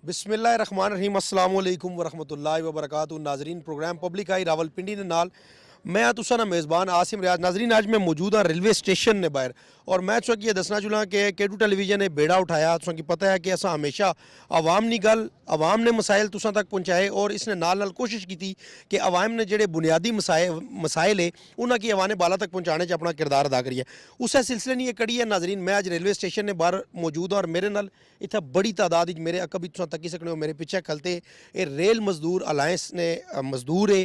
बिस्मिल्लाहिर्रहमानिर्रहीम अस्सलाम वालेकुम वरहमतुल्लाहि वबरकातुहू। नाजरीन, प्रोग्राम पब्लिक आई रावलपिंडी ने नाल मैं तुसा ना मेज़बान आसिम रियाज। नाजरीन, आज मैं मौजूद हाँ रेलवे स्टेशन ने बाहर और मैं तुसा की दसना चुना कि केडू टेलीविजन ने बेड़ा उठाया। तुसा की पता है कि असा हमेशा आवाम नी गल आवाम ने मसाइल तुसा तक पहुँचाए और इसने नाल नाल कोशिश की थी कि आवाम ने जेडे बुनियादी मसाइल है उन्होंने की आवाम ने बाला तक पहुँचाने च अपना किरदार अदा करिए। उस सिलसिले नहीं कड़ी है। नाजरीन, मैं अज रेलवे स्टेशन ने बाहर मौजूद हाँ और मेरे नाल इतना बड़ी तादाद मेरे अक्का भी तुसा तकी सकने हो। मेरे पीछे खलते ये रेल मजदूर अलायंस ने मजदूर है,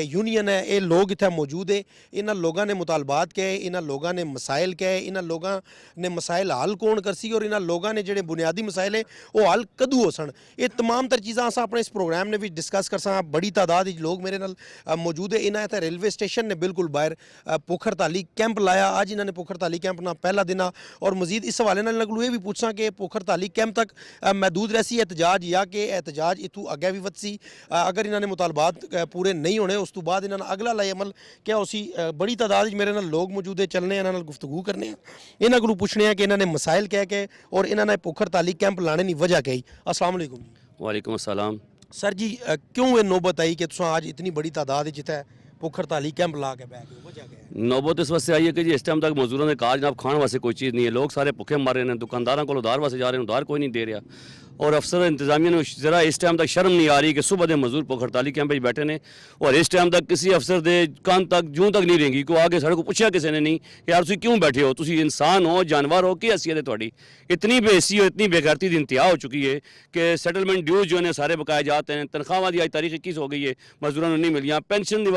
यूनियन है, ये लोग इतना मौजूद है। इन्होंने लोगों ने मुतालबात कहे, इन्होंने लोगों ने मसाइल कहे, इन्होंने लोगों ने मसाइल हल कौन करसी और इन्होंने लोगों ने जोड़े बुनियादी मसाइल है वो हल कदू हो सन। ये तमाम तर चीज़ा अस अपने इस प्रोग्राम ने भी डिस्कस कर सा। बड़ी तादाद लोग मेरे नाल मौजूद है। इन्हें तो रेलवे स्टेशन ने बिल्कुल बाहर भुख हड़ताली कैंप लाया। अज इन्होंने भुख हड़ताली कैंप ना पहला दिन और मजीद इस हवाले लगलू ये भी पूछा कि भुख हड़ताली कैंप तक महदूद रहसी एहतजाज या कि एहतजाज इतू अगे भी वधसी। अगर इन्होंने मुतालबात पूरे नहीं होने उस तो बाद इन्होंने अगला लाई अमल क्या उसी। बड़ी तादाद मेरे नाल लोग मौजूद है, चलने इन्होंने गुफ्तगू करने इन्होंने को पूछने कि इन्होंने मसाइल कह के और इन्होंने भुख हड़ताली कैंप लाने की वजह कही। अस्सलाम वालेकुम। वालेकुम अस्सलाम। सर जी, क्यों ये नौबत आई कि तुम आज इतनी बड़ी तादाद जितने भुख हड़ताली कैंप ला के बैठ गए, वजह क्या है? नौबत इस वास्ते आई है कि जी इस टाइम तक मजदूरों ने कहा जनाब खाने वास्ते कोई चीज़ नहीं है। लोग सारे भुखे मर रहे हैं, दुकानदारों को उधार वास्ते जा रहे हैं, उधार कोई नहीं दे रहा। और अफसर इंतजामिया ने जरा इस टाइम तक शर्म नहीं आ रही कि सुबह के मजदूर भुख हड़ताली कैंप बैठे ने और इस टाइम तक किसी अफसर के कान तक जूं तक नहीं रहेंगी को आगे साढ़े को पूछा किसी ने नहीं कि यार तुम क्यों बैठे हो, तुम इंसान हो जानवर हो, की हैसियत है थोड़ी। इतनी बेइज्जती और इतनी बेगैरती की इंतहा हो चुकी है कि सेटलमेंट ड्यूज जो है सारे बकाए जाते हैं। तनख्वाह की आज तारीख 21 हो गई है, मजदूरों ने नहीं मिलियाँ। पेंशन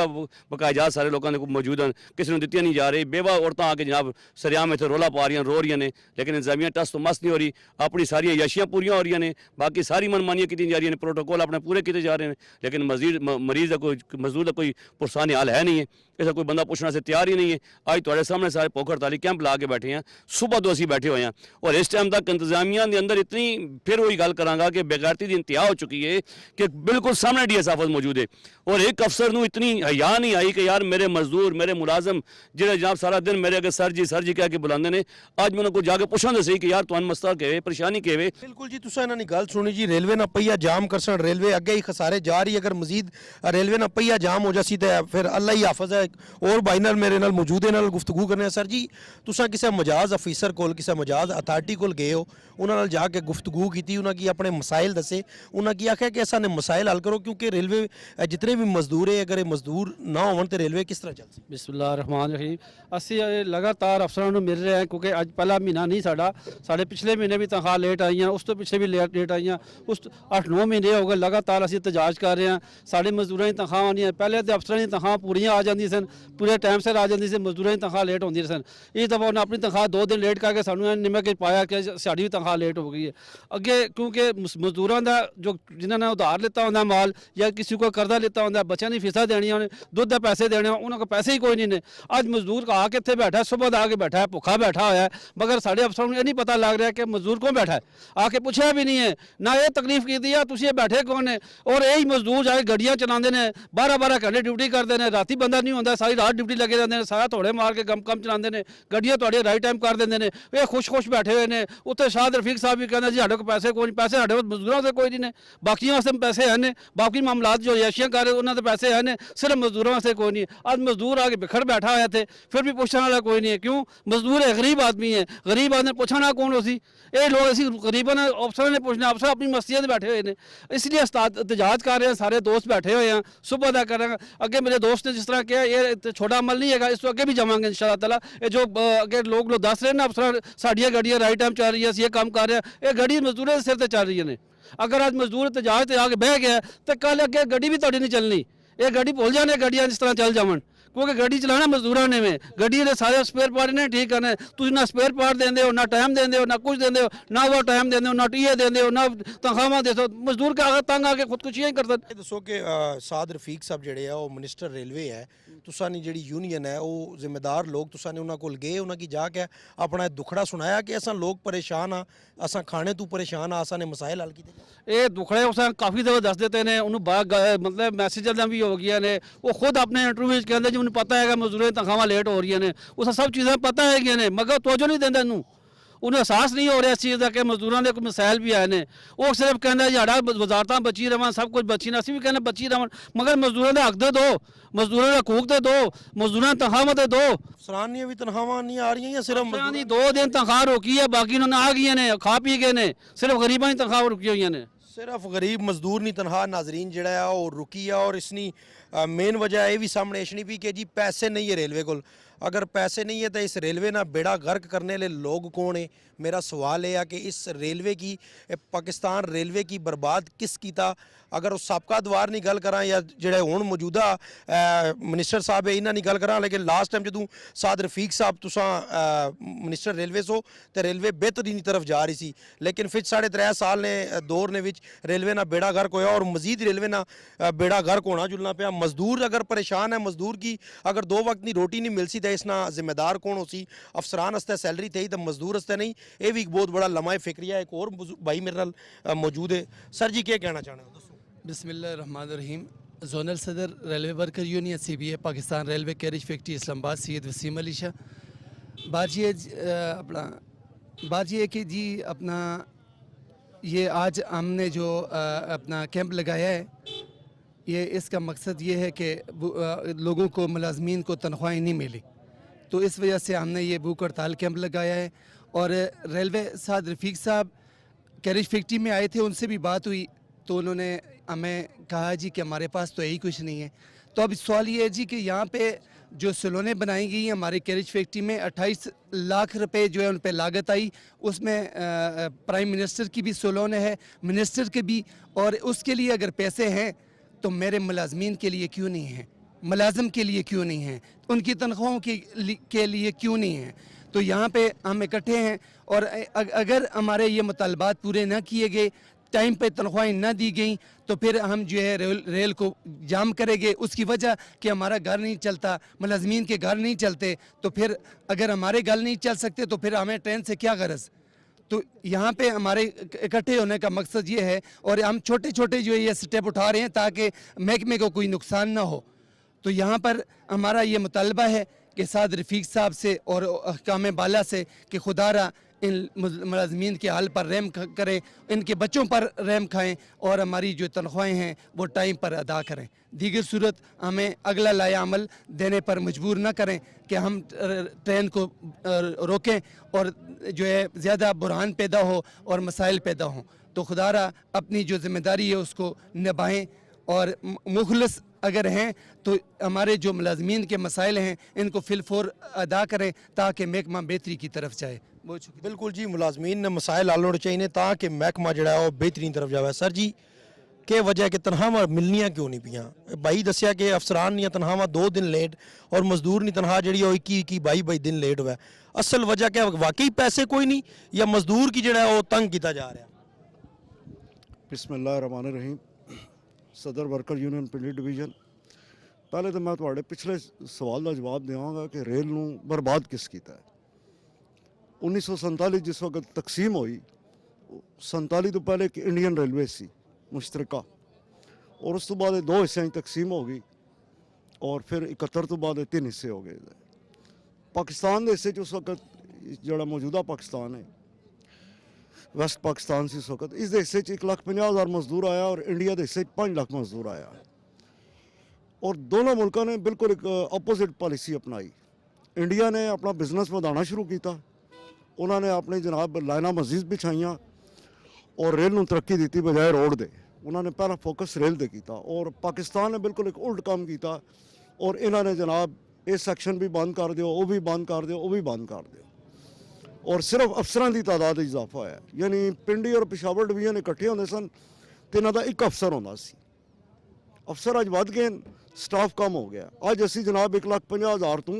बकाए जात सारे लोगों ने मौजूद हैं, किसी ने दित्तियां नहीं जा रही। बेवा औरतें आके जनाब सरियाम इतने रौला पा रही रो रही ने, लेकिन इंतजामिया टस तो मस्त नहीं हो रही। अपनी सारिया याशियाँ पूरियां हो रही ने, बाकी सारी मनमानियां की जा रही हैं, प्रोटोकॉल अपने पूरे किए जा रहे हैं, लेकिन मरीज का कोई मजदूर का कोई पुरसान हाल है नहीं है। ऐसा कोई बंदा पूछने से तैयार ही नहीं है। आज थोड़े सामने सारे भुख हड़ताली कैंप ला के बैठे हैं, सुबह तो असी बैठे हुए हैं और इस टाइम तक इंतजामिया के अंदर इतनी फिर वही गल करांगा कि बेगैरती की इंतहा हो चुकी है कि बिल्कुल सामने DSI ऑफिस मौजूद है और एक अफसर को इतनी हया नहीं आई कि यार मेरे मजदूर मेरे मुलाजम जो जनाब सारा दिन मेरे अगर सर जी कह के बुलाते हैं, आज मैं उनको जाके पूछा तो सही कि यार तुम मसला कहे परेशानी कहे। बिल्कुल जी, तुसा इन्होंने गल सुनी जी। रेलवे ना पहिया जाम कर सन, रेलवे अगे ही खसारे जा रही। अगर मजीद रेलवे ना पहिया जाम हो जासी तो फिर अल्लाह ही हाफज है। और भाई नाल मेरे नाल मौजूद है, नाल गुफ्तगू करने। सर जी, तुसा किसी मजाज अफीसर को किसी मजाज अथॉरिटी को गए हो, उन्होंने जाके गुफ्तगू की, उन्होंने की अपने मसाइल दसे, उन्होंने की आख्या कि असा ने मसाइल हल करो क्योंकि रेलवे जितने भी मजदूर है अगर ये मजदूर ना हो तो रेलवे किस तरह चल सी। बिस्मिल्लाहिर्रहमानिर्रहीम। असी लगातार अफसरों को मिल रहे हैं क्योंकि अज पहला महीना नहीं साढ़े पिछले महीने भी तनख्वाह लेट आई हैं, उस तो पिछले भी लेट आई हैं, उस 8-9 महीने हो गए लगातार असी एहतजाज कर रहे हैं। साढ़े मजदूरों की तनख्वाह नहीं है, पहले तो अफसरों की तनख्वाह पूरियां आ जाती सन, पूरे टाइम से आ जाती सी, मजदूरों की तनख्वाह लेट होती सन। इस दफ़ा उन्हें अपनी तनख्वाह 2 दिन लेट करके सानू निमक पाया कि साड़ी भी तनख्वाह लेट हो गई है। अगे क्योंकि मजदूरों का जो जिन्होंने उधार लिता होंगे माल या किसी को कर्जा लिता होंगे, बच्चों की फीसा देनी उन्हें, दुध के पैसे देने, उन्होंने पैसे ही कोई नहीं ने। अज मजदूर आके इतने बैठा है, सुबह का आके बैठा है, भुखा बैठा हुआ है, मगर साढ़े अफसरों को यह नहीं पता लग रहा कि मजदूर कौन बैठा है। आके पूछा भी नहीं है, ना ये तकलीफ की दी तुम ये बैठे कौन है। और यही मजदूर जाके गड्डियाँ चलाते हैं, 12-12 घंटे ड्यूटी करते हैं, राती बंदा नहीं होता, सारी रात ड्यूटी लगे रहते हैं, सारा थोड़े मार के कम चलाते हैं, गड्डियाँ थोड़े राइट टाइम कर देंगे ने। ये खुश बैठे हुए हैं। उत्तर शाहद रफीक साहब भी कहते जी साढ़े को पैसे कोई नहीं, पैसे साढ़े मजदूरों से कोई नहीं, बाकी वास्ते पैसे हैं, बाकी मामलात जो याशियाँ कर रहे उन्होंने पैसे हैं, सिर्फ मजदूरों वास्ते कोई नहीं। आज मजदूर आगे बिखर बैठा हुआ थे, फिर भी पूछने वाला कोई नहीं है। क्यों? मजदूर है, गरीब आदमी है, गरीब आदमी पूछना कौन हो सी। ये लोग ऐसी गरीबों ने अफसर ने पूछना, अफसर अपनी मस्तियाँ से बैठे हुए हैं, इसलिए एहतजाज कर रहे हैं। सारे दोस्त बैठे हुए हैं, सुबह तक कर रहे हैं। अगे मेरे दोस्त ने जिस तरह किया, ये छोटा अमल नहीं है, इस तो अगे भी जावांगे इंशाअल्लाह ताला। ये जो अगे लोग दस रहे हैं ना अफसर साड़ियाँ गड्डियाँ राइट टाइम चल रही है, ये काम कर रहे हैं, ये गड्डी मजदूरों के सिर से चल रही है। अगर आज मजदूर एहतजाज से आके बह गया तो कल अगे गड्डी भी थोड़ी नहीं चलनी। ये गड्डी भूल जाने गड्डियाँ जिस तरह चल जावन, क्योंकि गड्डी चलाना मजदूरों ने में, गड्डी ने सारे स्पेयर पार्ट ने ठीक करने। तुम ना स्पेयर पार्ट देंगे हो, ना टाइम देंगे हो, ना कुछ देंगे हो, ना वो टाइम देंगे हो, ना टीए देंगे हो, ना तनख्वाह दे दो। मजदूर के आगे तंग आके खुदकुशियाँ ही कर सकते। दसो कि साद रफीक साहब जेडे है वो मिनिस्टर रेलवे है, तुसा नी जेडी यूनियन है वो जिम्मेदार लोग तुसा ने उन्होंने कोल गए, उन्होंने की जाके अपना दुखड़ा सुनाया कि असा लोग परेशान हाँ, असा खाने तू परेशान हाँ, असा ने मसाइल हल किए। ये दुखड़े उस काफ़ी दफ़ा दस देते हैं, उन्होंने मतलब मैसेज भी हो गया ने। वो खुद अपने इंटरव्यू कहते जी उन्हें पता है मजदूर तनख्वाह लेट हो रही ने, उस सब चीज़ें पता है कि ने, मगर तवज्जो नहीं देंगे। ਉਹਨੂੰ ਅਹਿਸਾਸ ਨਹੀਂ ਹੋ ਰਿਹਾ ਇਸ ਚੀਜ਼ ਦਾ ਕਿ ਮਜ਼ਦੂਰਾਂ ਦੇ ਕੋਈ ਮਸਾਇਲ ਵੀ ਆਏ ਨੇ। ਉਹ ਸਿਰਫ ਕਹਿੰਦਾ ਸਾਡਾ ਵਜ਼ਾਰਤਾਂ ਬਚੀ ਰਵਾਂ, ਸਭ ਕੁਝ ਬਚੀ ਨਾ, ਅਸੀਂ ਵੀ ਕਹਿੰਦੇ ਬਚੀ ਰਵਣ, ਮਗਰ ਮਜ਼ਦੂਰਾਂ ਦੇ ਹੱਕ ਦੇ ਦਿਓ, ਮਜ਼ਦੂਰਾਂ ਦੇ ਹਕੂਕ ਦੇ ਦਿਓ, ਮਜ਼ਦੂਰਾਂ ਦੀ ਤਨਖਾਹਾਂ ਤੇ ਦਿਓ। ਅਫਸਰਾਂ ਦੀਆਂ ਵੀ ਤਨਖਾਹਾਂ ਨਹੀਂ ਆ ਰਹੀਆਂ ਜਾਂ ਸਿਰਫ ਅਫਸਰਾਂ ਦੀ 2 ਦਿਨ ਤਨਖਾਹ ਰੋਕੀ ਹੈ, ਬਾਕੀ ਉਹਨਾਂ ਨੇ ਆ ਗਈਆਂ ਨੇ, ਖਾ ਪੀ ਗਏ ਨੇ, ਸਿਰਫ ਗਰੀਬਾਂ ਦੀ ਤਨਖਾਹ ਰੁਕੀ ਹੋਈਆਂ ਨੇ। ਸਿਰਫ ਗਰੀਬ ਮਜ਼ਦੂਰ ਨਹੀਂ ਤਨਖਾਹ ਨਾਜ਼ਰੀਨ ਜਿਹੜਾ ਆ ਉਹ ਰੁਕੀ ਆ। ਔਰ ਇਸਨੀ ਮੇਨ ਵਜ੍ਹਾ ਇਹ ਵੀ ਸਾਹਮਣੇ ਇਸ਼ਨੀ ਵੀ ਕਿ ਜੀ पैसे नहीं है रेलवे को। अगर पैसे नहीं है तो इस रेलवे ना बेड़ा गर्क करने ले लोग कौन है। मेरा सवाल है कि इस रेलवे की पाकिस्तान रेलवे की बर्बाद किस कीता। अगर उस सबका दवार नहीं गल करा या जेड़े हुण मौजूदा मिनिस्टर साहब है इन्हां नहीं गल करा, लेकिन लास्ट टाइम जदों साद रफीक साहब तुसां मिनिस्टर रेलवे सो तो रेलवे बेहतरीन तरफ जा रही सी, लेकिन फिर 3.5 साल ने दौर ने विच रेलवे ना बेड़ा गर्क होया और मजीद रेलवे ना बेड़ा गर्क होना जुलना पिया। मजदूर अगर परेशान है, मजदूर की अगर 2 वक्त की रोटी नहीं मिल सी तो इसना जिम्मेदार कौन हो सी। अफसरान हस्ते सैलरी थी तो मजदूर हस्ते नहीं। ये भी एक बहुत बड़ा लम्हा फिक्रिया। एक और भाई मेरे नाल मौजूद है। सर जी क्या कहना चाहते हो? बिस्मिल्लाहिर्रहमानिर्रहीम। जोनल सदर railway worker union CBA Pakistan railway carriage factory Islamabad Syed Waseem Ali Shah. बात ये कि जी अपना ये आज हमने जो अपना कैंप लगाया है, ये इसका मकसद ये है कि लोगों को मुलाजमीन को तनख्वाहें नहीं मिली, तो इस वजह से हमने ये भूख हड़ताल कैंप लगाया है। और रेलवे साद रफ़ीक साहब कैरिज फैक्ट्री में आए थे, उनसे भी बात हुई तो उन्होंने हमें कहा जी कि हमारे पास तो यही कुछ नहीं है। तो अब सवाल ये है जी कि यहाँ पे जो सलोने बनाई गई हैं हमारे कैरिज फैक्ट्री में 28 लाख रुपए जो है उन पर लागत आई, उसमें प्राइम मिनिस्टर की भी सलोने है, मिनिस्टर के भी, और उसके लिए अगर पैसे हैं तो मेरे मुलाजमीन के लिए क्यों नहीं है, मुलाजम के लिए क्यों नहीं है, उनकी तनख्वाहों के लिए क्यों नहीं है। तो यहाँ पे हम इकट्ठे हैं और अगर हमारे ये मुतालबात पूरे ना किए गए, टाइम पे तनख्वाहें ना दी गई, तो फिर हम जो है रेल को जाम करेंगे। उसकी वजह कि हमारा घर नहीं चलता, मुलाजमीन के घर नहीं चलते, तो फिर अगर हमारे घर नहीं चल सकते तो फिर हमें ट्रेन से क्या गरज। तो यहाँ पे हमारे इकट्ठे होने का मकसद ये है और हम छोटे छोटे जो ये स्टेप उठा रहे हैं ताकि महकमे को कोई नुकसान ना हो। तो यहाँ पर हमारा ये मुतालबा है कि साद रफ़ीक साहब से और अहकाम बाला से कि खुदारा इन मुलाजमीन के हाल पर रहम करें, इनके बच्चों पर रहम खाएं और हमारी जो तनख्वाहें हैं वो टाइम पर अदा करें। दीगर सूरत हमें अगला लाया अमल देने पर मजबूर न करें कि हम ट्रेन को रोकें और जो है ज़्यादा बुरहान पैदा हो और मसाइल पैदा हों। तो खुदारा अपनी जो ज़िम्मेदारी है उसको निभाएं और मुखलस अगर हैं तो हमारे जो मुलाजमीन के मसाइल हैं इनको फिलफोर अदा करें ताकि महकमा बेहतरी की तरफ जाए। बहुत शुक्रिया। बिल्कुल जी, मुलाजमीन ने मसाइल हल होने चाहिए ताकि महकमा जड़ा है बेहतरीन तरफ जाए। सर जी के वजह कि तनख्वाहां मिलनियां क्यों नहीं पियां? भाई दसिया कि अफसरान दी तनख्वाहां 2 दिन लेट और मजदूर दी तनख्वाह जी 21-22 दिन लेट हुआ। असल वजह क्या वाकई पैसे कोई नहीं या मजदूर की जड़ा है तंग किया जा रहा? बिस्मिल्लाहिर्रहमानिर्रहीम। सदर वर्कर यूनियन पिंडी डिवीजन। पहले तो मैं थोड़े पिछले सवाल का जवाब देवांगा कि रेल नूं बर्बाद किस कीता है। 1947 जिस वक्त तकसीम हुई, 47 तो पहले एक इंडियन रेलवे सी मुश्तरका और उस तो बाद 2 हिस्सों तकसीम हो गई और फिर 71 तो बाद 3 हिस्से हो गए। पाकिस्तान के हिस्से उस वक्त जोड़ा मौजूदा पाकिस्तान है, वैस्ट पाकिस्तान से इस वक्त इस हिस्से 1,50,000 मजदूर आया और इंडिया के हिस्से 5 लाख मजदूर आया और दोनों मुल्कों ने बिल्कुल एक अपोजिट पॉलिसी अपनाई। इंडिया ने अपना बिजनेस बढ़ाना शुरू किया, उन्होंने अपने जनाब लाइना मजीद बिछाइया और रेल में तरक्की दी बजाय रोड दे। उन्होंने पहला फोकस रेल दे किया और पाकिस्तान ने बिल्कुल एक उल्ट काम किया और इन्होंने जनाब ये सैक्शन भी बंद कर दो, वो भी बंद कर दो, वो भी बंद कर दो और सिर्फ अफसरान की तादाद इजाफा है। यानी पिंडी और पेशावर डिवीजन इकट्ठे होंगे सन तो इन्हों का एक अफसर होंदा सी। अफसर अज वध गए, स्टाफ कम हो गया। अज असी जनाब 1,50,000 तो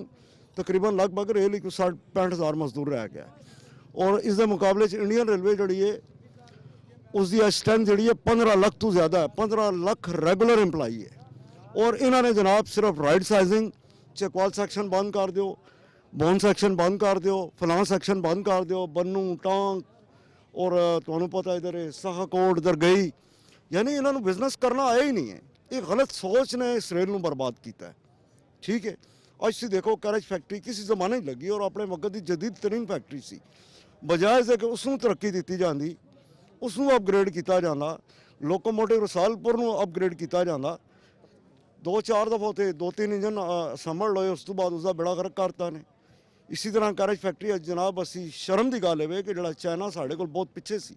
तकरीबन लगभग रेल 60-65,000 मजदूर रह गया और इस मुकाबले इंडियन रेलवे जी है उसकी स्ट्रेंथ जी है 15 लाख तो ज़्यादा है। 15 लाख रेगुलर एम्पलाई है और इन्होंने जनाब सिर्फ राइट साइजिंग चकवाल सैक्शन बंद कर दो, बोन सैक्शन बंद कर दो, फलां सैक्शन बंद कर दो, बन्नू टांग और तुहानू पता इधर साहाकोट इधर गई। यानी इन्होंने बिजनेस करना आया ही नहीं है। एक गलत सोच ने इस रेल में बर्बाद किया है। ठीक है, अज से देखो कैरेज फैक्ट्री किसी जमाने ही लगी और अपने वक्त की जदीद तरीन फैक्ट्री सी ਬਜਾਏ ਇਸ ਦੇ ਕਿ ਉਸ ਨੂੰ ਤਰੱਕੀ ਦਿੱਤੀ ਜਾਂਦੀ, ਉਸ ਨੂੰ ਅਪਗ੍ਰੇਡ ਕੀਤਾ ਜਾਂਦਾ, ਲੋਕੋਮੋਟਿਵ ਰਸਾਲਪੁਰ ਨੂੰ ਅਪਗ੍ਰੇਡ ਕੀਤਾ ਜਾਂਦਾ। 2-4 ਦਫਾ ਉੱਥੇ 2-3 ਇੰਜਨ ਸੰਭਲ ਲਏ, ਉਸ ਤੋਂ ਬਾਅਦ ਉਸਦਾ ਬੇੜਾ ਗਰਕ ਕਰਤਾ ਨੇ। ਇਸੇ ਤਰ੍ਹਾਂ ਕਾਰਜ ਫੈਕਟਰੀ ਅੱਜ ਜਨਾਬ ਅਸੀਂ ਸ਼ਰਮ ਦੀ ਗੱਲ ਹੈ ਕਿ ਜਿਹੜਾ ਚਾਈਨਾ ਸਾਡੇ ਕੋਲ ਬਹੁਤ ਪਿੱਛੇ ਸੀ।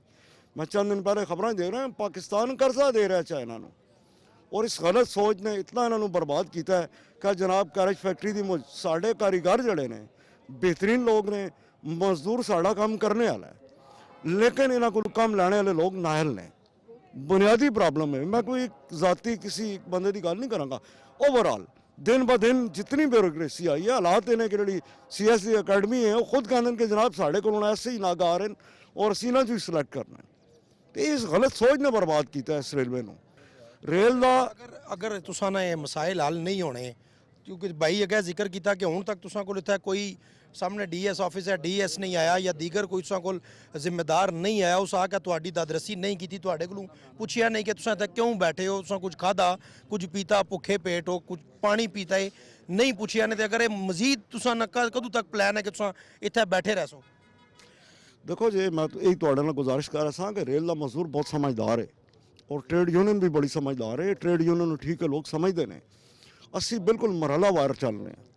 ਮੈਂ ਚੰਦ ਦਿਨ ਪਹਿਲੇ ਖਬਰਾਂ ਦੇ ਰਿਹਾ ਪਾਕਿਸਤਾਨ ਕਰਜ਼ਾ ਦੇ ਰਿਹਾ ਚਾਈਨਾ ਨੂੰ, ਔਰ ਇਸ ਗਲਤ ਸੋਚ ਨੇ ਇਤਨਾ ਇਹਨਾਂ ਨੂੰ ਬਰਬਾਦ ਕੀਤਾ ਹੈ ਕਿ ਜਨਾਬ ਕਾਰਜ ਫੈਕਟਰੀ ਦੀ ਸਾਡੇ ਕਾਰੀਗਰ ਜਿਹੜੇ ਨੇ ਬਿਹਤਰੀਨ ਲੋਕ ਨੇ, ਮਜ਼ਦੂਰ ਸਾਡਾ ਕੰਮ ਕਰਨੇ ਵਾਲਾ ਹੈ, ਲੇਕਿਨ ਇਹਨਾਂ ਕੋਲ ਕੰਮ ਲੈਣੇ ਵਾਲੇ ਲੋਕ ਨਾਹਲ ਨੇ। ਬੁਨਿਆਦੀ ਪ੍ਰੋਬਲਮ ਹੈ। ਮੈਂ ਕੋਈ ਜ਼ਾਤੀ ਕਿਸੇ ਬੰਦੇ ਦੀ ਗੱਲ ਨਹੀਂ ਕਰਾਂਗਾ, ਓਵਰਆਲ दिन ब दिन जितनी ब्यूरोक्रेसी आई है, हालात ने कि जी CSD अकैडमी है वो खुद कहते हैं कि जनाब साढ़े को ऐसे ही नागार हैं और असी इन्हों चो सिलेक्ट करना है। तो इस गलत सोच ने बर्बाद किया इस रेलवे को। रेल का अगर तुसां ने मसाइल हल नहीं होने, क्योंकि भाई अगर जिक्र किया कि हुण तक तुसां कोल इत्थे कोई सामने DS ऑफिस है, DS नहीं आया या दीगर कोई तुसां कोल जिम्मेदार नहीं आया, उस आके तुहाडी दादरसी नहीं की, तुहाडे कोलों पुछया नहीं कि तुसां इत्थे क्यों बैठे हो, तुसां कुछ खादा कुछ पीता, भुखे पेट हो, कुछ पानी पीता है, नहीं पुछया ने। अगर ये मजीद तुसां कदों तक प्लान है कि तुसां इत्थे बैठे रह सो? देखो जी, मैं तो यही तुहाडे नाल गुजारिश कर रहा सा कि रेल का मजदूर बहुत समझदार है और ट्रेड यूनियन भी बड़ी समझदार है। ट्रेड यूनियन ठीक है, लोग समझते हैं। असी बिल्कुल मरहलावार चल रहे हैं।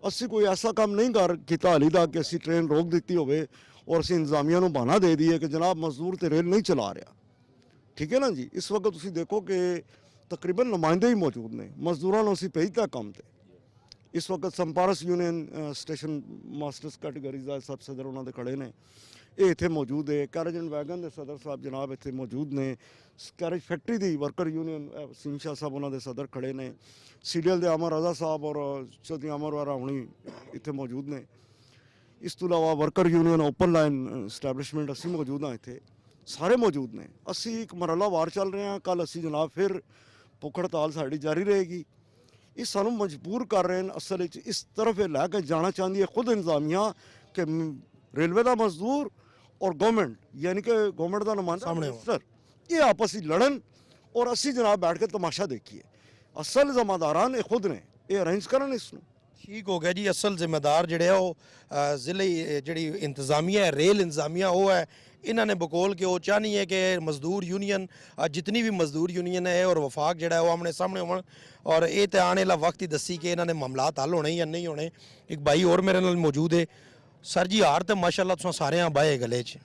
असी कोई ऐसा काम नहीं कर किया हाली तक कि असी ट्रेन रोक दी हो और असी इंतजामिया को बहाना दे दिए कि जनाब मजदूर तो रेल नहीं चला रहा। ठीक है ना जी। इस वक्त तुम देखो कि तकरीबन नुमाइंदे ही मौजूद ने, मजदूरों को असी भेजता काम से। इस वक्त संपारस यूनियन स्टेशन मास्टर्स कैटेगरी का सब सदर उन्होंने खड़े ने, ये इतने मौजूद है। कैरेज एंड वैगन के सदर साहब जनाब इतने मौजूद ने। कैरेज फैक्ट्री की वर्कर यूनियन सिंह शाह साहब उन्होंने सदर खड़े ने। CDL के अमर रजा साहब और चौधरी अमर वारा हुणी इतने मौजूद ने। इस तो इलावा worker union open line establishment असी मौजूद हाँ, इतने सारे मौजूद ने। असी एक मरहला वार चल रहे हैं। कल असी जनाब फिर भुख हड़ताल साड़ी जारी रहेगी। ये सानू मजबूर कर रहे हैं असल इस तरफ लैके जाना चाहती है खुद इंतजामिया कि रेलवे का मजदूर और गवर्नमेंट यानी कि गवर्नमेंट का नुमाइंदा मिनिस्टर ये आपस में लड़न और असी जनाब बैठ के तमाशा देखिए। असल जिम्मेदारान ये खुद ने ये अरेंज करन इसनूं। ठीक हो गया जी। असल जिम्मेदार जिहड़े वो जिले जिहड़ी इंतजामिया है, रेल इंतजामिया वो है। इन्होंने बकौल के वो चाहनी है कि मजदूर यूनियन जितनी भी मजदूर यूनियन है और वफाक जिहड़ा है वो आमने सामने होवन और ये तो आने वाला वक्त ही दसी कि इन्होंने मामलात हल होने या नहीं होने। एक भाई और मेरे नाल मौजूद है। सर जी हार तो माशाअल्लाह तुसां सारे बाए गले च,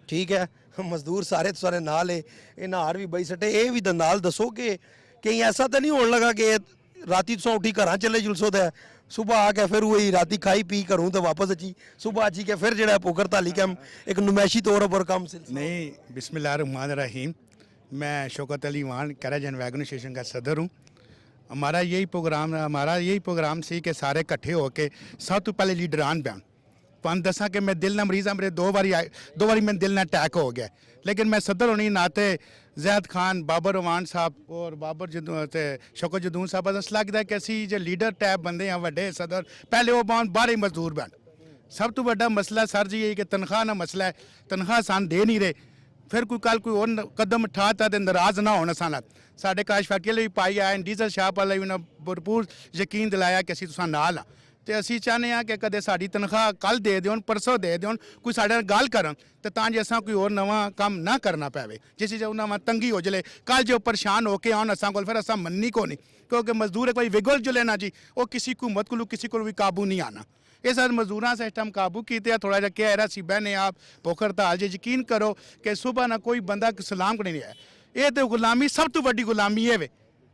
ठीक है, मजदूर सारे तुसारे नाल है, इन्हां हार भी बई सटे। ये भी नाल दसो कि कहीं ऐसा तो नहीं होने लगा कि राती तुसां उठी घर चले जुलसो तो सुबह आके फिर वही राती खाई पी करूँ तो वापस अची सुबह अची के फिर जो पुकर ताली कैम एक नुमाइशी तौर पर काम से नहीं। बिस्मिल्लाहिर्रहमानिर्रहीम। मैं शौकत अली वान कैरेज एंड वैगन स्टेशन का सदर हूँ। हमारा यही प्रोग्राम सी कि सारे इकट्ठे होके सब तो पहले लीडरान बयान तुम दसा कि मैं दिल ना मरीज़ हाँ, मेरे दो बारी मेरे दिल ना अटैक हो गया, लेकिन मैं सदर होने नाते जैद खान, बाबर रवान साहब और शौकत जदून साहब अस लगता है कि असी जो लीडर टैप बंदे हैं वड्डे सदर पहले वो बन बाहर मजदूर बन। सब तो बड़ा मसला सर जी यही कि तनख्वाह ना मसला है, तनख्वाह सान दे नहीं रहे। फिर कोई कोई और कदम उठाता तो नाराज़ ना होना साना साढ़े काश फैक्ट्री भी पाई आए डीजल शाप वाले उन्हें भरपूर यकीन दिलाया कि असी तुसां नाल हाँ। तो असी चाहते हैं कि कदे साड़ी तनख्वाह कल दे देन परसों दे देन कोई साढ़े गल करन तो तां जे असां कोई और नवा काम ना करना पवे जिस उन्हें तंगी हो जले कल जो परेशान होके आन असां कोल फिर असां मननी को नहीं, क्योंकि मजदूर कोई विगल जुले ना जी वो किसी हुकूमत को किसी को भी काबू नहीं आना। ये सर मजदूर सिस्टम काबू किया थोड़ा जहा कह रहा सी बहने आप भुख हड़ताल जे यकीन करो कि सुबह ना कोई बंदा सलाम को नहीं है। ये तो गुलामी सब तो वड्डी गुलामी है वे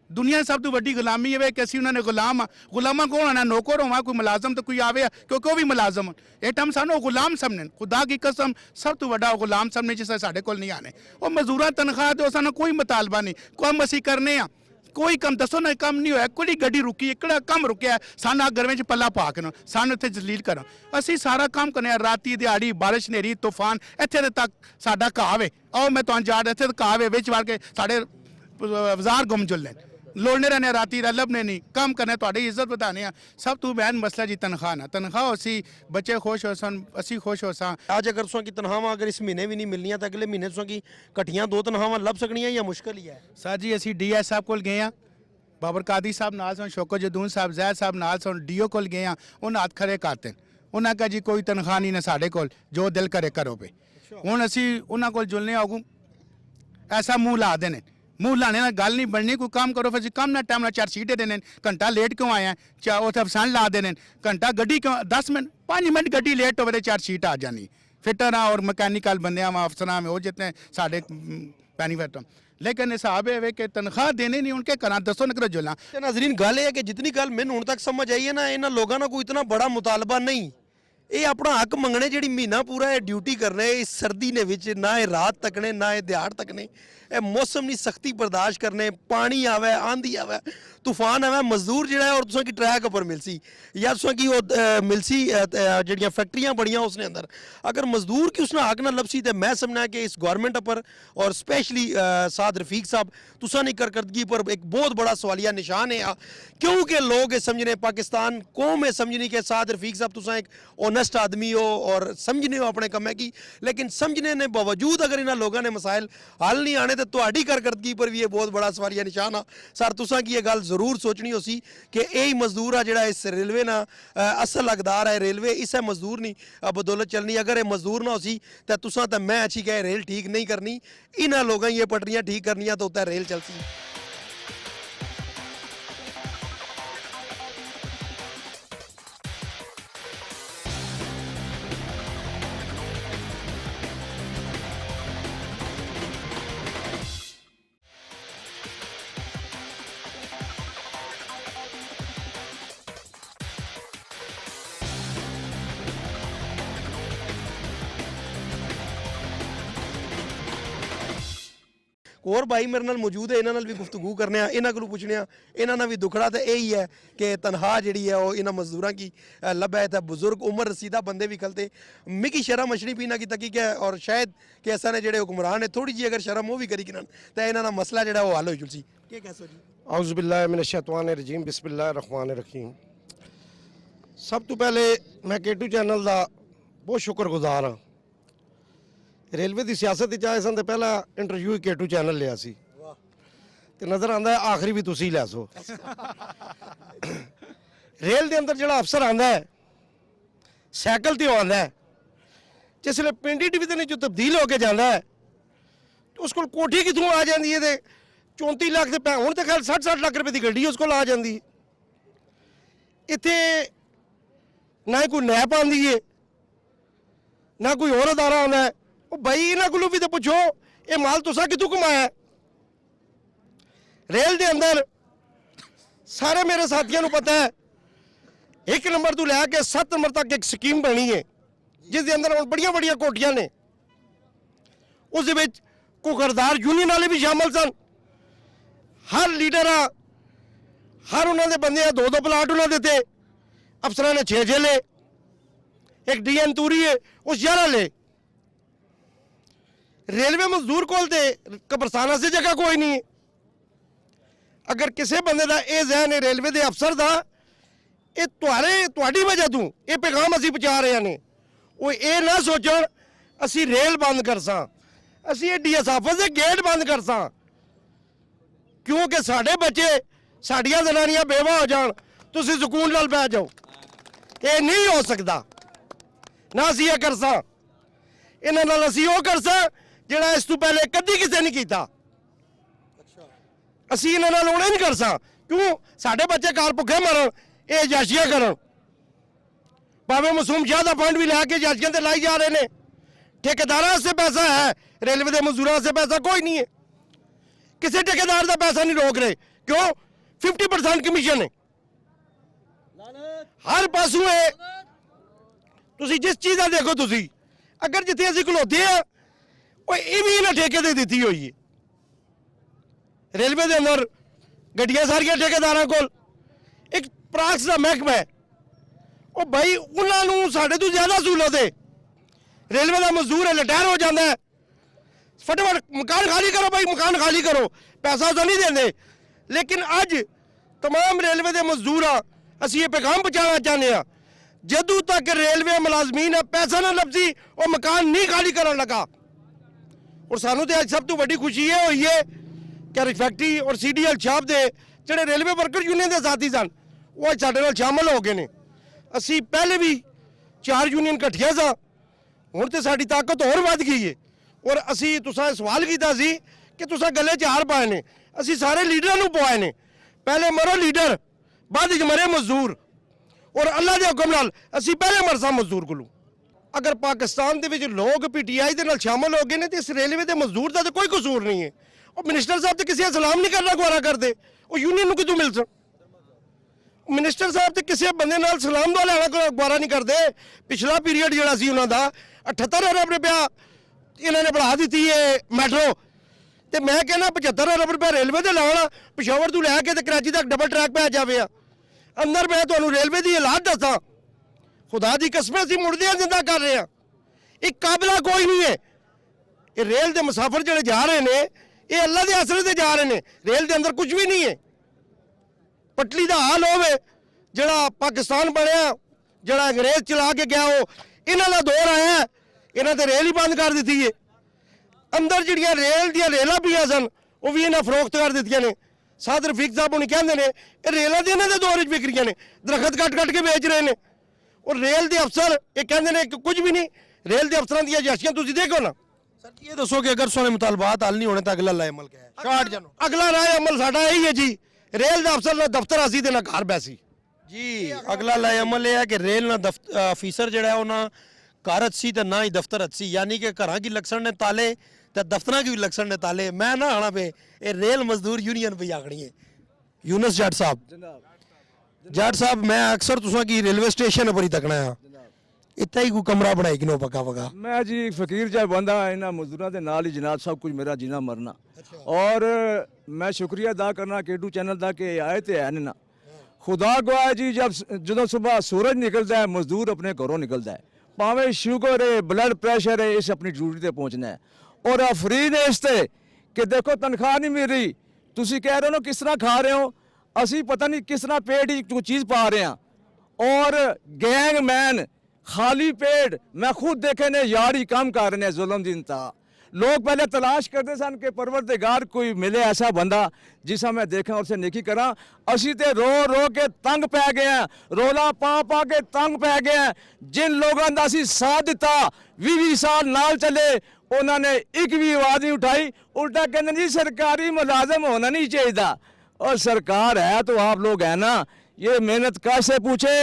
दुनिया सब तो वड्डी गुलामी है कि असी उन्होंने गुलामा कौन आना नौकर होवा कोई मुलाजम तो कोई आवे क्योंकि वह भी मुलाजम ये हम सानू गुलाम समझन खुदा की कसम सब तो वड्डा गुलाम समझने जिस साढ़े कोल नहीं आने वो मजदूर तनख्वाह तो सानू कोई मुतालबा नहीं कम असी करने कोई कम दसो ना कम नहीं होया कोई गड्डी रुकी एकड़ा कम रुकिया साना गर्मी च पल्ला पा के सानू इत्थे जलील करो असी सारा काम करने राती दिहाड़ी बारिश नेरी तूफान इत्थे तक साडा घाव है आओ मैं तुहानू जा इत्थे घाव है विच वाड़ के साढ़े बाजार गुम जुलने लोड़ने रहने राती लभने नहीं काम करने थोड़ी इज्जत बताने सब तो बहन मसला जी तनख्वाह ना तनख्वाह असी बच्चे खुश हो सन असी खुश हो सा। आज अगर तुसां की तनख्वाह अगर इस महीने भी नहीं मिलनियां तो अगले महीने तुसां की कट्ठियां दो तनख्वाहां लभ सकनियां या मुश्किल ही है? सर जी असी DS साहब कोल गए हैं, बाबर कादी साहब नाल सन, शौकत जदून साहब जैद साहब नाल सन, DO कोल गए हैं, उन्हें हाथ खड़े करते ਉਹਨਾਂ ਕਹਾ ਜੀ ਕੋਈ ਤਨਖਾਹ ਨਹੀਂ ਨਾ ਸਾਡੇ ਕੋਲ, ਜੋ ਦਿਲ ਕਰੇ ਕਰੋ ਪੇ। ਹੁਣ ਅਸੀਂ ਉਹਨਾਂ ਕੋਲ ਜੁਲਨੇ ਆਗੂ ਐਸਾ ਮੂੰਹ ਲਾ ਦੇਣੇ, ਮੂੰਹ ਲਾਣੇ ਨਾਲ ਗੱਲ ਨਹੀਂ ਬਣਨੀ। ਕੋਈ ਕੰਮ ਕਰੋ, ਫਿਰ ਅਸੀਂ ਕੰਮ ਨਾਲ ਟਾਈਮ ਨਾਲ ਚਾਰ ਸੀਟੇ ਦੇਣੇ, ਘੰਟਾ ਲੇਟ ਕਿਉਂ ਆਇਆ, ਚਾ ਉੱਥੇ ਅਫਸਾਨ ਲਾ ਦੇਣੇ, ਘੰਟਾ ਗੱਡੀ ਕਿਉਂ 10 ਮਿੰਟ 5 ਮਿੰਟ ਗੱਡੀ ਲੇਟ ਹੋਵੇ ਤੇ ਚਾਰ ਸੀਟ ਆ ਜਾਣੀ। ਫਿਟਰਾਂ ਔਰ ਮਕੈਨੀਕਲ ਬੰਦਿਆਂ ਵਾ ਅਫਸਰਾਂ में वो जितने साढ़े बेनिफिट, लेकिन हिसाब है कि तनख्वाह देने नहीं उनके करा दसो न करो जुलना। ਤੇ ਨਾਜ਼ਰੀਨ ਗੱਲ ਇਹ ਹੈ ਕਿ ਜਿਤਨੀ ਗੱਲ ਮੈਨੂੰ ਹੁਣ ਤੱਕ ਸਮਝ ਆਈ ਹੈ ਨਾ, ਇਹਨਾਂ ਲੋਕਾਂ ਦਾ ਕੋਈ ਇਤਨਾ ਬੜਾ ਮੁਤਾਲਬਾ ਨਹੀਂ। ਇਹ ਆਪਣਾ ਹੱਕ ਮੰਗਣੇ, ਜਿਹੜੀ ਮਹੀਨਾ ਪੂਰਾ ਇਹ ਡਿਊਟੀ ਕਰਨੇ ਇਸ ਸਰਦੀ ਦੇ ਵਿੱਚ, ਨਾ ਇਹ ਰਾਤ ਤੱਕਣੇ ਨਾ ਇਹ ਦਿਹਾੜ ਤੱਕਣੇ, ਇਹ ਮੌਸਮ ਦੀ ਸਖਤੀ ਬਰਦਾਸ਼ਤ ਕਰਨੇ, ਪਾਣੀ ਆਵੇ ਆਂधी ਆਵੇ ਤੂਫਾਨ ਆਵੇ, ਮਜ਼ਦੂਰ ਜਿਹੜਾ ਹੈ ਔਰ ਤੁਸੀਂ ਕੀ ਟਰੈਕ ਉੱਪਰ ਮਿਲਸੀ ਜਾਂ ਤੁਸੀਂ ਕੀ ਉਹ ਮਿਲਸੀ ਜਿਹੜੀਆਂ ਫੈਕਟਰੀਆਂ ਬੜੀਆਂ ਉਸਨੇ ਅੰਦਰ, ਅਗਰ ਮਜ਼ਦੂਰ ਕੀ ਉਸਨੇ ਹੱਕ ਨਾ ਲਬਸੀ ਤੇ ਮੈਂ ਸਮਝਣਾ ਕਿ ਇਸ ਗवर्नमेंट पर और स्पेशली साद रफीक साहब तुसा की कारकर्दगी पर एक बहुत बड़ा सवालिया निशान है, क्योंकि लोग ये समझने पाकिस्तान कौम है समझनी कि साद रफीक साहब तुसा एक ओनेस्ट आदमी हो और समझने हो अपने कम की, लेकिन समझने ने बावजूद अगर इन्होंने लोगों ने मसाइल हल नहीं आने तो ਤੁਹਾਡੀ कारकर्दगी पर भी ये बहुत बड़ा सवालिया निशान आ। सर तुसा की ये गल जरूर सोचनी हो सी कि यही मजदूर आ जिहड़ा इस रेलवे ना असल हकदार है, रेलवे इस मजदूर नहीं बदौलत चलनी। अगर ये मजदूर ना हो सी तो तुसा तो मैं अच्छी कहे रेल ठीक नहीं करनी, इन्होंने लोगों ये पटरियां ठीक करनियां तो उत्ते रेल चलसी। ਹੋਰ ਭਾਈ ਮੇਰੇ ਨਾਲ ਮੌਜੂਦ ਹੈ, ਇਹਨਾਂ ਨਾਲ ਵੀ ਗੁਫ਼ਤਗੂ ਕਰਨੇ ਆ, ਇਹਨਾਂ ਕੋਲੋਂ ਪੁੱਛਣੇ ਆ, ਇਹਨਾਂ ਨਾਲ ਵੀ ਦੁਖੜਾ ਤੇ ਇਹੀ ਹੈ ਕਿ ਤਨਖਾਹ ਜਿਹੜੀ ਹੈ ਉਹ ਇਹਨਾਂ ਮਜ਼ਦੂਰਾਂ की लब है। बुजुर्ग उम्र रसीदा बंदे भी खलते मिकी शर्म मछली पीना की तकी है, और शायद कि ऐसा ने जेडे हुक्मरान है थोड़ी जी अगर शर्म वो भी करी किन तो इन्हों का मसला जो हल हो जुलसी। क्या कह सो जी? औज़ु बिल्लाहि मिनश शैतानिर रजीम, बिस्मिल्लाहिर रहमानिर रहीम। सब तो पहले मैं केटू चैनल का बहुत शुक्रगुजार हाँ। रेलवे की सियासत आए सन तो पहला इंटरव्यू केटू चैनल लिया सी ते नज़र आता है आखिरी भी तुसी लै सो। रेल के अंदर जो अफसर आता है सैकल तो आता है, जिसले पिंडी डिवीजन जो तब्दील होकर जाता है तो उसको कोठी कितों आ जाती है, 34 लाख के हूँ तो खैर 60-60 लाख रुपए की गड्डी उसको आ जाती है। इतने ना ही कोई नैप आती है ना कोई होर अदारा आता है। भाई इन्हों को भी तो पूछो ये माल तुसा कितों कमाया। रेल के अंदर सारे मेरे साथियों को पता है 1 नंबर तो लैके 7 नंबर तक एक स्कीम बनी है जिस अंदर हम बड़िया बड़िया कोठियां ने, उस कोई गरदार यूनियन वाले भी शामिल सन। हर लीडर हर उन्होंने बंदे 2-2 प्लाट उन्होंने दिते, अफसर ने 6 ले, एक DN तूरी है उस 11 ले। रेलवे मजदूर कोल ते कब्रस्ताना से जगह कोई नहीं है। अगर किसी बंदे का यह जहन है रेलवे के अफसर का ये तुहाड़ी वजह तू ये पैगाम असी पहुँचा रहे हैं, वो ये ना सोचण असी रेल बंद कर सां, असी DS ऑफिस के गेट बंद कर सां क्योंकि साढ़े बच्चे साड़ियाँ जनानियाँ बेवा हो जान, तुसी सुकून नाल बै जाओ। ये नहीं हो सकता, ना असी ये कर सां। इन्हां नाल असी वो कर सां जिहड़ा इस तों पहले कदी किसी नहीं कीता। असी इन्हां नाल उहने नहीं कर सां क्यों साढ़े बच्चे घर भुखे मरन, ये जाशियां करन। भावें मासूम शाह का फंड भी लैके जाशियां ते लाई जा रहे हैं। ठेकेदारां से पैसा है, रेलवे के मजदूरों से पैसा कोई नहीं है। किसी ठेकेदार का पैसा नहीं रोक रहे, क्यों? 50% कमीशन है हर पासों है। तुसी जिस चीज़ का देखो, तुसी अगर जिथे असीं खलोते हैं वो ये भी इन्हें ठेके दे दी हुई है। रेलवे के अंदर गड्डियां सारियां ठेकेदारां कोल, एक प्राक्स का महकमा है। वो भाई उन्होंने साढ़े तो ज्यादा सहूलत है। रेलवे का मजदूर है रिटायर हो जाता है, फटाफट मकान खाली करो भाई, मकान खाली करो, पैसा तो नहीं देंगे। लेकिन अज तमाम रेलवे के मजदूर असी ये पैगाम पहुँचाना चाहते हैं, जदों तक रेलवे मुलाजमीन पैसा ना लभसी वो मकान नहीं खाली करन लगा। और सानू तो अज सब तो बड़ी खुशी ये हुई है कि फैक्ट्री और CDL छाप के जोड़े रेलवे वर्कर यूनियन के साथी सन वो अज साडे नाल शामिल हो गए हैं। असी पहले भी 4 ਯੂਨੀਅਨ ਇਕੱਠੀਆਂ ਸਾਂ, ਹੁਣ ਤੇ ਸਾਡੀ ਤਾਕਤ ਹੋਰ ਵੱਧ ਗਈ ਹੈ। ਔਰ ਅਸੀਂ ਤੁਸੀਂ ਸਵਾਲ ਕੀਤਾ ਸੀ ਕਿ ਤੁਸੀਂ ਗੱਲੇ 'ਚ ਹਾਰ ਪਾਏ ਨੇ, ਅਸੀਂ ਸਾਰੇ ਲੀਡਰਾਂ ਨੂੰ ਪਵਾਏ ਨੇ। ਪਹਿਲੇ ਮਰੋ ਲੀਡਰ, ਬਾਅਦ ਵਿੱਚ ਮਰੇ ਮਜ਼ਦੂਰ। ਔਰ ਅੱਲਾ ਦੇ ਹੁਕਮ ਨਾਲ ਅਸੀਂ ਪਹਿਲੇ ਮਰਸਾਂ ਮਜ਼ਦੂਰ ਕੋਲੋਂ। ਅਗਰ ਪਾਕਿਸਤਾਨ ਦੇ ਵਿੱਚ ਲੋਕ ਪੀਟੀਆਈ ਦੇ ਨਾਲ ਸ਼ਾਮਲ ਹੋ ਗਏ ਨੇ ਤੇ ਇਸ ਰੇਲਵੇ ਦੇ ਮਜ਼ਦੂਰ ਦਾ ਤਾਂ ਕੋਈ ਕਸੂਰ ਨਹੀਂ ਹੈ। ਉਹ ਮਿਨਿਸਟਰ ਸਾਹਿਬ ਤੇ ਕਿਸੇ ਦਾ ਸਲਾਮ ਨਹੀਂ ਕਰਨਾ ਗਵਾਰਾ ਕਰਦੇ, ਉਹ ਯੂਨੀਅਨ ਨੂੰ ਕਿਦੋਂ ਮਿਲ ਸਕ। ਮਿਨਿਸਟਰ ਸਾਹਿਬ ਤੇ ਕਿਸੇ ਬੰਦੇ ਨਾਲ ਸਲਾਮ ਦਾ ਲੈਣਾ ਗਵਾਰਾ ਨਹੀਂ ਕਰਦੇ। ਪਿਛਲਾ ਪੀਰੀਅਡ ਜਿਹੜਾ ਸੀ ਉਹਨਾਂ ਦਾ 78 ਅਰਬ ਰੁਪਇਆ ਇਹਨਾਂ ਨੇ बढ़ा ਦਿੱਤੀ ਹੈ ਮੈਟਰੋ, ਤੇ ਮੈਂ ਕਹਿੰਦਾ 75 ਅਰਬ ਰੁਪਇਆ ਰੇਲਵੇ ਦੇ ਲਾਉਣਾ, ਪਿਸ਼ਾਵਰ ਤੋਂ ਲੈ ਕੇ ਤੇ ਕਰਾਚੀ ਤੱਕ ਡਬਲ ਟਰੈਕ ਪੈ ਜਾਵੇ ਆ ਅੰਦਰ। ਮੈਂ ਤੁਹਾਨੂੰ ਰੇਲਵੇ ਦੀ ਹਾਲਾਤ ਦੱਸਾਂ, ਖੁਦਾ ਦੀ ਕਸਮ ਅਸੀਂ ਮੁੜਦਿਆਂ ਜ਼ਿੰਦਾ ਕਰ ਰਹੇ ਹਾਂ। ਇਹ ਕਾਬਲਾ ਕੋਈ ਨਹੀਂ ਹੈ। ਇਹ ਰੇਲ ਦੇ ਮੁਸਾਫਰ ਜਿਹੜੇ ਜਾ ਰਹੇ ਨੇ ਇਹ ਅੱਲਾ ਦੇ ਆਸਰੇ ਤੇ ਜਾ ਰਹੇ ਨੇ, ਰੇਲ ਦੇ ਅੰਦਰ ਕੁਝ ਵੀ ਨਹੀਂ ਹੈ। ਪਟਲੀ ਦਾ ਹਾਲ ਹੋਵੇ ਜਿਹੜਾ ਪਾਕਿਸਤਾਨ ਬਣਿਆ, ਜਿਹੜਾ ਅੰਗਰੇਜ਼ ਚਲਾ ਕੇ ਗਿਆ, ਉਹ ਇਹਨਾਂ ਦਾ ਦੌਰ ਆਇਆ, ਇਹਨਾਂ ਤੇ ਰੇਲ ਹੀ ਬੰਦ ਕਰ ਦਿੱਤੀ ਹੈ। ਅੰਦਰ ਜਿਹੜੀਆਂ ਰੇਲ ਦੀਆਂ ਰੇਲਾਂ ਪਈਆਂ ਸਨ ਉਹ ਵੀ ਇਹਨਾਂ ਫਰੋਖਤ ਕਰ ਦਿੱਤੀਆਂ ਨੇ। ਸਾਦ ਰਫੀਕ ਸਾਹਿਬ ਹੁਣੀ ਕਹਿੰਦੇ ਨੇ ਇਹ ਰੇਲਾਂ ਦੀ ਇਹਨਾਂ ਦੇ ਦੌਰ ਵਿੱਚ ਵਿਕ ਰਹੀਆਂ ਨੇ, ਦਰਖਤ ਕੱਟ ਕੇ ਵੇਚ ਰਹੇ ਨੇ। ਔਰ ਰੇਲ ਦੇ ਅਫਸਰ ਇਹ ਕਹਿੰਦੇ ਨੇ ਕਿ ਕੁਝ ਵੀ ਨਹੀਂ। ਰੇਲ ਦੇ ਅਫਸਰਾਂ ਦੀਆਂ ਜਾਸ਼ੀਆਂ ਤੁਸੀਂ ਦੇਖੋ ਨਾ। सर जी ये दसो कि अगर सोने मुतालबात हल नहीं होने तो अगला लाए अमल क्या है? शार्ट जानो ਅਗਲਾ ਰਾਏ ਅਮਲ ਸਾਡਾ ਇਹੀ ਹੈ ਜੀ, ਰੇਲ ਦਾ ਅਫਸਰ ਨਾ ਦਫ਼ਤਰ ਅਸੀਂ ਤੇ ਨਾ ਘਰ ਬੈਸੀ। जी अगला लाए अमल यह है कि रेल ना अफीसर जड़ा है ना घर अच्छी तो ना ही दफ्तर अच्छी, यानी कि घर की लक्षण ने ताले तो दफ्तर की भी लक्षण ने ताले। मैं ना आना पे ये रेल मजदूर यूनियन पे आखनी है। यूनस जट साहब मैं अक्सर तुसा की रेलवे स्टेशन पर ही तकना है, इतना ही कोई कमरा बनाई कि नो पक्का पक्का। मैं जी फकीर जहा बंदा इन्होंने मजदूरों के नाल ही जनाब सब कुछ मेरा जीना मरना। और मैं शुक्रिया अदा करना केटू चैनल का कि आए तो है ना। खुदा गवाह जी जब जो सुबह सूरज निकलता है मजदूर अपने घरों निकलता है, भावें शुगर है ब्लड प्रेशर है, इस अपनी ड्यूटी पर पहुँचना है। और अफरीद है इससे कि देखो तनख्वाह नहीं मिल रही, तुसी कह रहे हो ना किस तरह खा रहे हो, असी पता नहीं किस तरह पेट ही कोई चीज़ पा रहे हैं। और गैंग मैन खाली पेट मैं खुद देखे ने यार ही काम कर रहे हैं, जुल्म दी इंतहा। लोग पहले तलाश करते सन कि परवरदिगार कोई मिले ऐसा बंदा जिसा मैं देखा और से नेकी करा। असी ते रो रो के तंग पै गए हैं, रोला पा के तंग पै गए हैं। जिन लोगों का असी साथ दिता 20 साल नाल चले, उन्होंने एक भी आवाज़ नहीं उठाई, उल्टा कहते जी सरकारी मुलाजम होना नहीं चाहिए। और सरकार है तो आप लोग है ना, ये मेहनत कैसे पूछे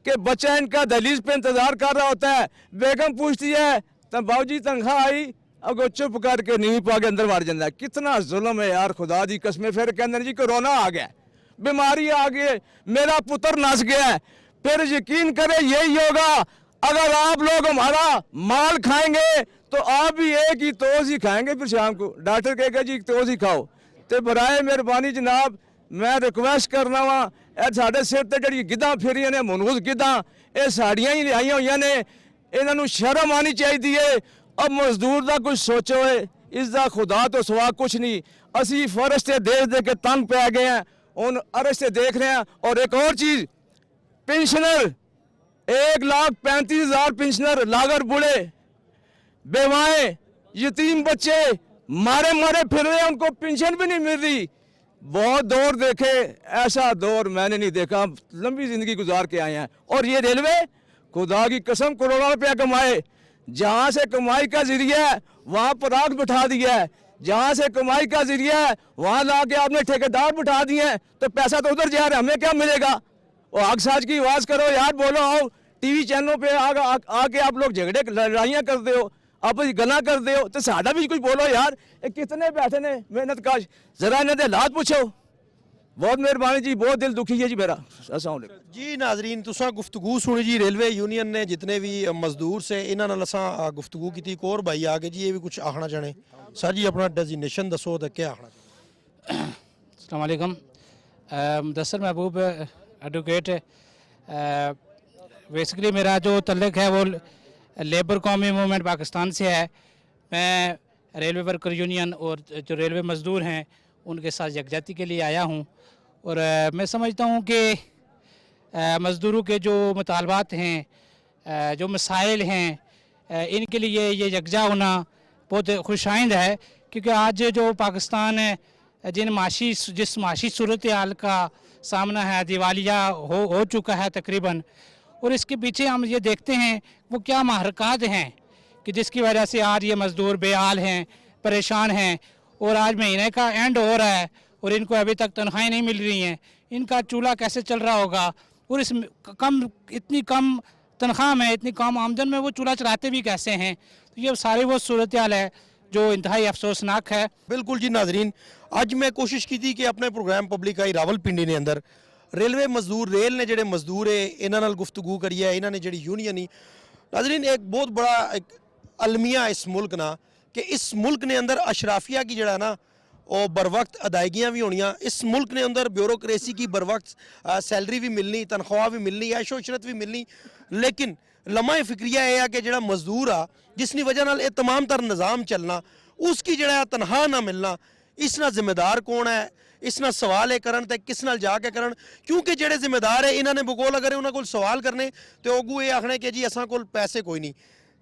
कि बच्चा इनका दहलीज पे इंतजार कर रहा होता है, बेगम पूछती है तब बाबूजी तनख्वाह आई, अब चुप करके नींव पा के अंदर मार जाता है। कितना जुल्म है यार, खुदा दी कसमें। फिर कहते जी कोरोना आ गया, बीमारी आ गई, मेरा पुत्र नस गया है। फिर यकीन करे यही होगा, अगर आप लोग हमारा माल खाएंगे तो आप भी एक ही तोज ही खाएंगे। फिर शाम को डॉक्टर कहेगा जी तोज ही खाओ। तो बराए मेहरबानी जनाब मैं रिक्वेस्ट करना वा, साढ़े सिर ते जी गिद्धां फिरियां ने मनूस गिद्धां, ये साड़ियां ही लियाई हुई ने, इन्हों शर्म आनी चाहिए। अब मजदूर का कुछ सोचो है, इसका खुदा तो सवा कुछ नहीं। असी फर्श से देख के तंग पै गए हैं, उन अरश से देख रहे हैं। और एक और चीज़, पेंशनर 1,35,000 पेंशनर, लागर बुढ़े, बेवाएं, यतीम बच्चे मारे फिर रहे हैं, उनको पेंशन भी नहीं मिल रही। बहुत दौर देखे, ऐसा दौर मैंने नहीं देखा। लंबी ज़िंदगी गुजार के आए हैं। और ये रेलवे खुदा की कसम करोड़ों रुपया कमाए, जहाँ से कमाई का जरिया है वहाँ पर आग बिठा दिया है, जहाँ से कमाई का जरिया है वहाँ ला के आपने ठेकेदार बिठा दिए हैं, तो पैसा तो उधर जा रहा है, हमें क्या मिलेगा। वो आग साज की आवाज़ करो यार, बोलो आओ टीवी चैनलों पे आके आप लोग झगड़े लड़ाइयाँ करते हो, आप गला करते हो, तो साढ़ा भी कुछ बोलो यार। ये कितने बैठे ने मेहनत काश, जरा इन्हें हालात पूछो। बहुत मेहरबानी जी, बहुत दिल दुखी है जी मेरा। अस्सलाम वालेकुम जी नाजरीन, तुसा गुफ्तगू सुनी जी रेलवे यूनियन ने जितने भी मजदूर से इन्होंने असा गुफ्तगू की। एक और भाई आके जी ये भी कुछ आखना चाहने। सर जी अपना डेजिग्नेशन दसो तो क्या आखना चाहते? अस्सलाम वालेकुम। मुदस्सर महबूब एडवोकेट। बेसिकली मेरा जो तल्लुक़ है वो लेबर कौमी मूवमेंट पाकिस्तान से है। मैं रेलवे वर्कर यूनियन और जो रेलवे मज़दूर हैं उनके साथ यकजहती के लिए आया हूँ। और मैं समझता हूँ कि मज़दूरों के जो मुतालबात हैं, जो मसाइल हैं, इनके लिए ये यकजा होना बहुत खुशाइंद है। क्योंकि आज जो पाकिस्तान जिस माशी सूरत हाल का सामना है, दिवालिया हो चुका है तकरीबन, और इसके पीछे हम ये देखते हैं वो क्या महरक़ात हैं कि जिसकी वजह से आज ये मज़दूर बेहाल हैं, परेशान हैं, और आज महीने का एंड हो रहा है और इनको अभी तक तनख्वाहें नहीं मिल रही हैं। इनका चूल्हा कैसे चल रहा होगा, और इस इतनी कम तनख्वाह में, इतनी कम आमदन में वो चूल्हा चलाते भी कैसे हैं। तो ये सारी वो सूरत हाल है जो इंतहाई अफसोसनाक है। बिल्कुल जी नाजरीन, ਅੱਜ मैं कोशिश की थी कि अपने प्रोग्राम पब्लिक आई रावलपिंडी ने अंदर रेलवे मजदूर रेल ने ਜਿਹੜੇ मजदूर है इन्हां नाल गुफ्तगू करी है, इन्हां ने ਜਿਹੜੀ यूनियन ही नाजरीन एक बहुत बड़ा एक अलमिया इस मुल्क ना कि इस मुल्क ने अंदर अशराफिया की जड़ा ना और बर वक्त अदायगियाँ भी होनियाँ, इस मुल्क ने अंदर ब्यूरोक्रेसी की बर वक्त सैलरी भी मिलनी, तनख्वाह भी मिलनी, ऐशो इशरत भी मिलनी, लेकिन लम्हा फिक्रिया यह है कि जड़ा मजदूर आ जिसकी वजह नाल ये तमाम तर निज़ाम चलना, उसकी जड़ा तनख्वाह ना मिलना, इस ना जिम्मेदार कौन है, इस ना सवाल है करन ते किस नाल जाके करन, क्योंकि जेड़े जिम्मेदार है इन्होंने बकोल अगर उन्होंने कोल सवाल करने तो अगू ये आखने कि जी असां कोल पैसे कोई नहीं।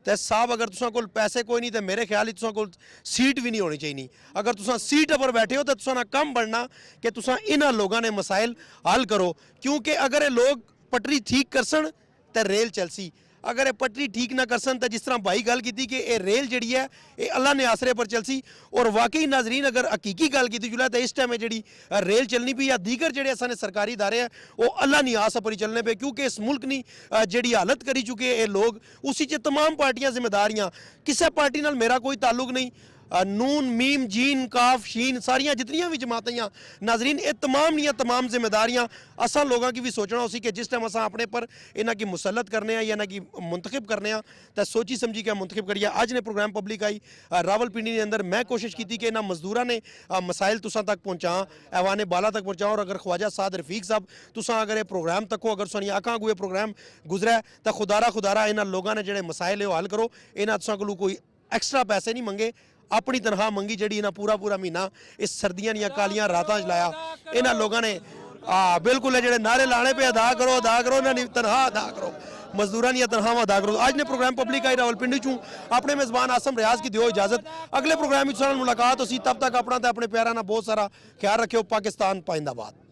तो साहब अगर तुसां कोल पैसे कोई नहीं तो मेरे ख्याल तुसां कोल सीट भी नहीं होनी चाहिए। अगर तुसां सीट पर बैठे हो तो तुसां ना कम बनना कि तुसां इन्हां लोगों ने मसाइल हल करो, क्योंकि अगर ये लोग पटरी ठीक करसन तो रेल चलसी, अगर ये पटरी ठीक ना करसन तो जिस तरह भाई गल की कि ये रेल जी है ये अल्लाह ने आसरे पर चलसी। और वाकई नाजरीन अगर हकीकी गल की जुला तो इस टाइम जी रेल चलनी पी या दीगर जेडे असाने सरकारी इदारे हैं वो अल्लाह नहीं आस पर चलने पे, क्योंकि इस मुल्क ने जी हालत करी चुके ये लोग, उसी च तमाम पार्टियां जिम्मेदारियां, किसी पार्टी नाल मेरा कोई ताल्लुक नहीं, नून मीम जीन काफ शीन सारियां जितनियां भी जमातियां नाजरीन ये तमाम तमाम जिम्मेदारियां असा लोगों की भी सोचना उसी कि जिस टाइम असा अपने पर इन्हों की मुसलत करने या इन्हों की मुंतखब करने तो सोची समझी के मुंतखब करिए। अज ने प्रोग्राम पब्लिक आई रावलपिंडी के अंदर मैं कोशिश की कि इन्होंने मजदूरों ने मसाइल तुसा तक पहुँचा, ऐवान बाला तक पहुँचा, और अगर ख्वाजा साद रफीक साहब तुसा अगर ये प्रोग्राम तको अगर सुनी आँखा अगू ये प्रोग्राम गुजरा तो खुदारा इन्होंने लोगों ने जोड़े मसाइल है हल करो। इन्होंने तुसा को कोई एक्सट्रा पैसे नहीं मंगे, अपनी तनख्वाह मंगी जी इन्हें पूरा महीना इस सर्दियां दियां कालियां रातां चलाया। इन्होंने लोगों ने बिल्कुल जो नारे लाने पे अदा करो इन्होंने तनख्वाह अदा करो, मजदूरों की तनख्वाह अदा करो। आज ने प्रोग्राम पब्लिक आई रावलपिंडी चूँ अपने मेज़बान आसम रियाज की दियो इजाजत, अगले प्रोग्राम में मुलाकात होसी, तब तक अपना तो अपने प्यारा ना बहुत सारा ख्याल रखियो। पाकिस्तान पाइंदाबाद।